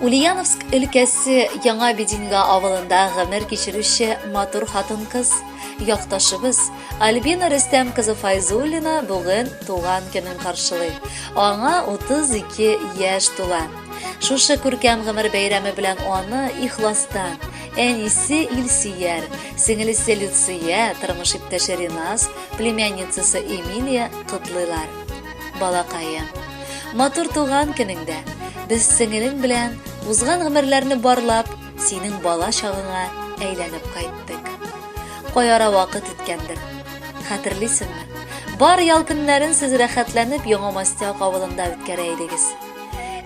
Ульяновск өлкәсе Яңа Бединга авылында гомер кичерүче матур хатын-кыз, якташыбыз Альбина Рөстәм кызы Файзуллина бүген туган көнен каршылый. Аңа 32 яшь тула. Шушы күркәм гомер бәйрәме белән аны ихластан әнисе Илсияр, сеңелесе Люция, тормыш иптәше Ринас, племянницасы Эмилия котлыйлар. Балакаем, матур туган көнеңдә без сеңелең белән узган гомерләрне барлап, синең бала чагыңа әйләнеп кайттык. Кайара вакыт үткәндер. Хәтерлисеңме? Бар ял көннәрен сез рәхәтләнеп Яңамастяк авылында үткәрә идегез.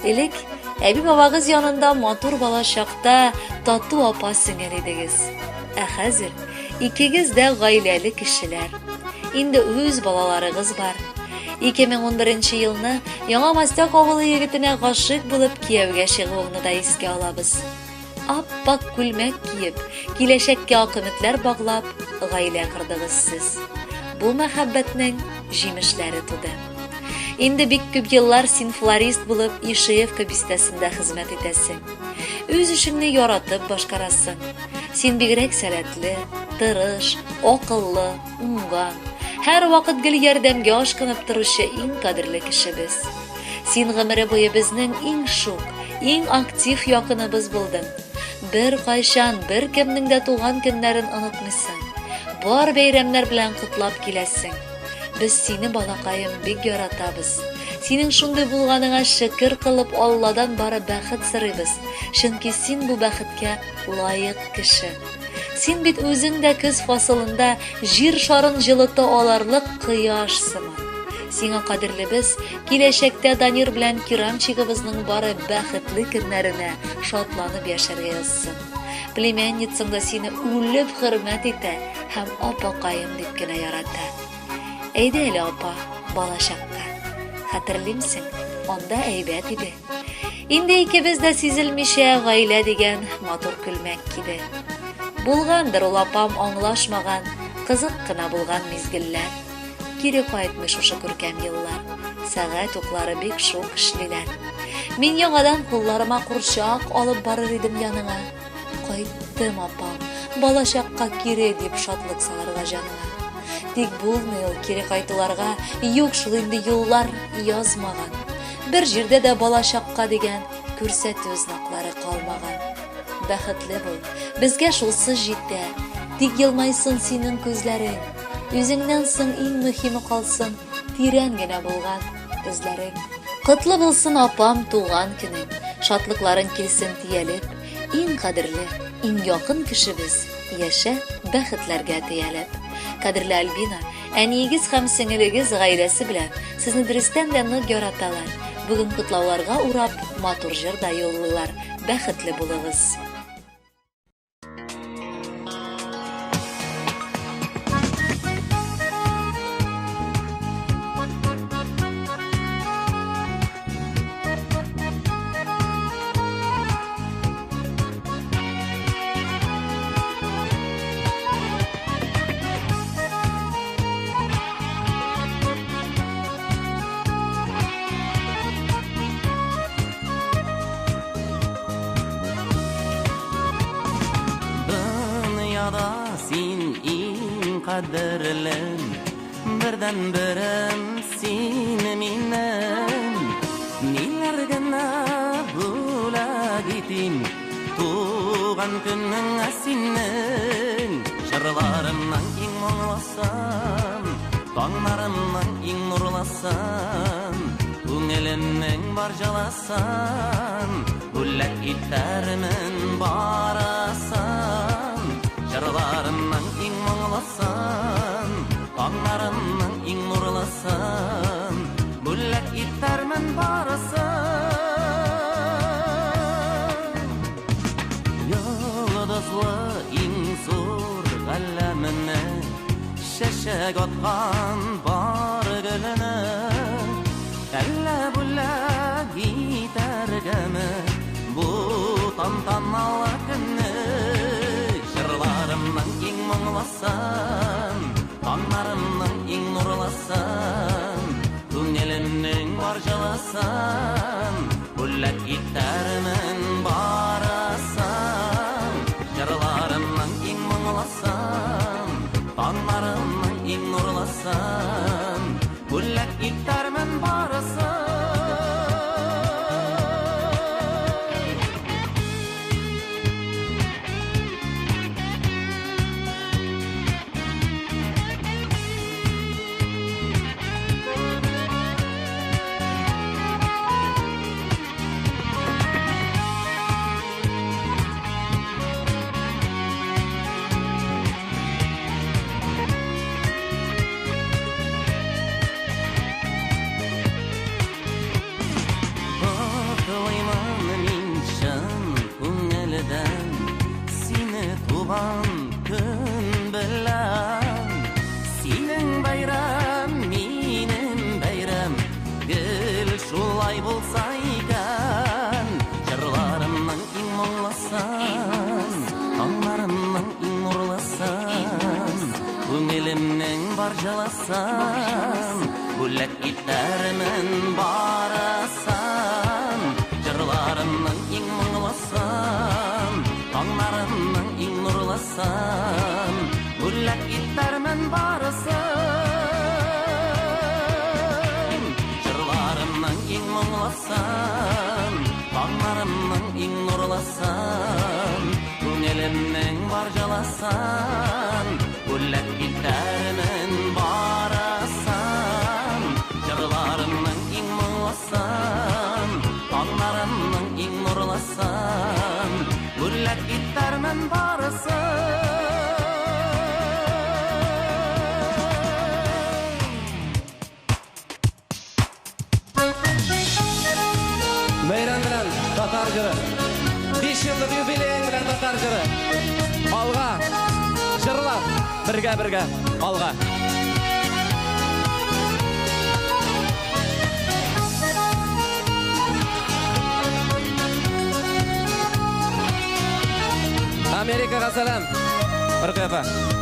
Элек әби бабагыз янында матур бала чакта тату апа сеңел идегез. Ә хәзер икегез дә гаиләле кешеләр. Инде үз балаларыгыз бар. 2011 елны Яңамастяк авылы егетенә гашык булып кияүгә чыгуыңны да искә алабыз. Аппак күлмәк киеп, киләчәккә акыметләр баглап, гаилә кырдыгыз сез. Бу мәхәббәтнең җимешләре туды. Инде бик күп еллар син флорист булып Ишеевка бистәсендә хезмәт итәсең. Үз эшеңне яратып башкарасың. Син бигрәк сәләтле, тырыш, акыллы, уңган, һәр вакыт гел ярдәмгә ашкынып торучы иң кадерле кешебез. Син гомере буе безнең иң шук, иң актив якыныбыз булдың. Бер кайчан бер кемнең дә туган көннәрен онытмыйсың. Бар бәйрәмнәр белән котлап киләсең. Без сине, балакаем, бик яратабыз. Синең шундый булганыңа шөкер кылып Алладан бары бәхет сорыйбыз. Чөнки син бу бәхеткә лаек кеше. Син бит үзең дә көз фасылында җир шарын җылыта аларлык кояш сыман. Сиңа кадерлебез, киләчәктә Данир белән Кирамчигыбызның бары бәхетле көннәренә шатланып яшәргә язсын. Племянницаң да сине үлеп хөрмәт итә һәм апакаем дип кенә ярата. Әйдә әле, апа, балачакка. Хәтерлимсең, анда әйбәт иде. Инде икебез дә сизелмичә гаилә дигән матур күлмәк киде. Булгандыр ул апам аңлашмаган, кызык кына булган мизгелләр. Кире кайтмый шушы күркәм еллар. Сәгать уклары бик шук эшлиләр. Мин яңадан кулларыма курчак алып барыр идем яныңа. Кайттым, апам, балачакка кире дип шатлык салырга җаныңа. Тик булмый ул кире кайтуларга, юк шул инде юллар язмаган. Бер җирдә дә балачакка дигән күрсәтү знаклары калмаган. Бәхетле бул, безгә шулсы җитә. Тик елмайсын синең күзләрең. Үзеңнән соң иң мөһиме калсын, тирән генә булган күзләрең. Котлы булсын, апам, туган көнең. Шатлыкларың килсен тиялеп, иң кадерле, иң якын кешебез, яшә бәхетләргә тиялеп. Кадерле Альбина, әниегез һәм сеңелегез гаиләсе белән сезне дөрестән дә нык яраталар. Бүген котлауларга урап, матур җыр да юллыйлар. Бәхетле булыгыз. Sин иң кадерлем, бердән берем син минем. Ниләр генә бүләк итим туган көнеңә синең. Җырларымның иң моңлысын, таңнарымның иң нурлысын, күңелемнең бар җылысын, бүләк итәрмен барысын. Җырларымның иң моңлысын, таңнарымның иң нурлысын, бүләк итәрмен барысын. Йолдызлы иң зур галәменә чәчәк аткан бар гөлне, әллә бүләк итәргәме бу тантаналы көнне. Җырларымның иң моңлысын, таңнарымның иң нурлысын, күңелемнең бар җылысын, бүләк итәрмен аңласын, аңларымның иң нурлысын, күңелемнең бар жаласын, бүләк итәрмен барасын, жырларымның иң мұңлысын, аңларымның иң нурлысын, бүләк итәрмен барасын, жырларымның иң мұңлысын, аңларымның иң нурлысын, күңелемнең бар жаласын, бүләк итәрмен барасын, жырларымның иң мұңлысын, аңларымның иң нурлысын, бүләк итәрмен барасын. Meyran bilen Tatar jırı 5 yıllık yubileyin bilen Tatar jırı Alga Jırlar Birge Alga Amerika'ga selam Irkı